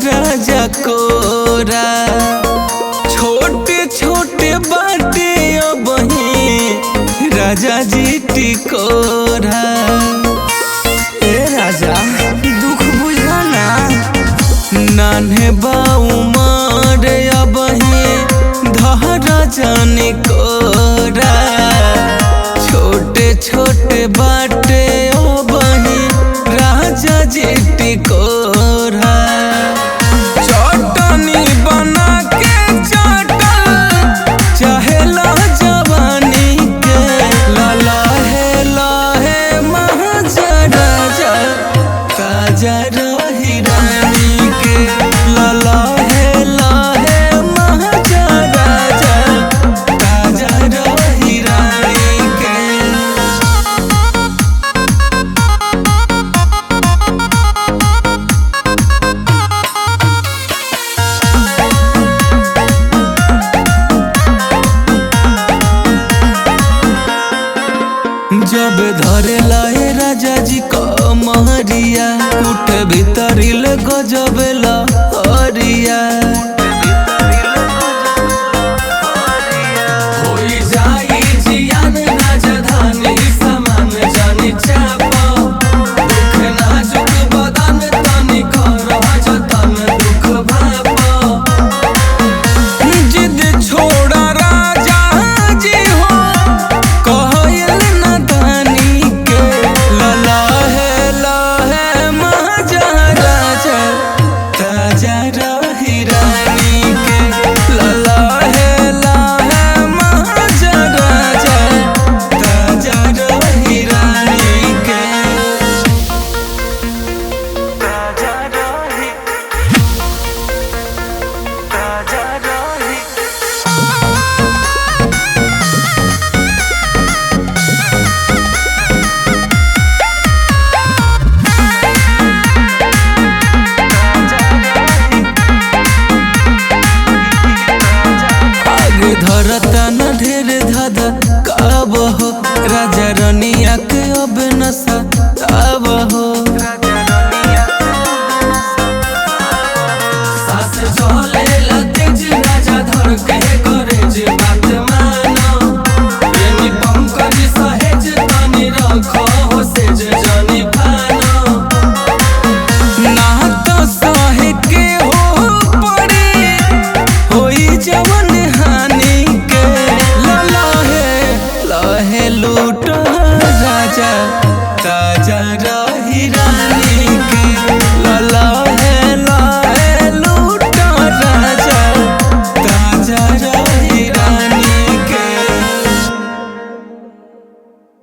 राजा कोरा छोटे छोटे बाटे अबही राजा जी टिकोरा। ए राजा दुख बुझाना नान्हे बाऊ मारे अबही धरा जाने कोरा छोटे छोटे बाटे अबही राजा जी टिकोरा। चटनी बना के चटल चाहेला जवानी के लहे लहे महाजा राजा ताजा रही रानी के लहे लहे महाजा राजा ताजा रही रानी के। जब धरे लाए राजा जी कमरिया उठ भीतरिल गजबेला हरिया होई जाई जियान राजधानी समान जानी चाप दुख नाजुक बदन तनी कर जतन दुख भाप जिद छोड़ा राजा जी हो कहल नदानी के लहे लहे महाजा राजा ताजा रही रानी के लहे लहे महाजा राजा ताजा रही रानी के ताजा रही ताजा रही। आगे धरता न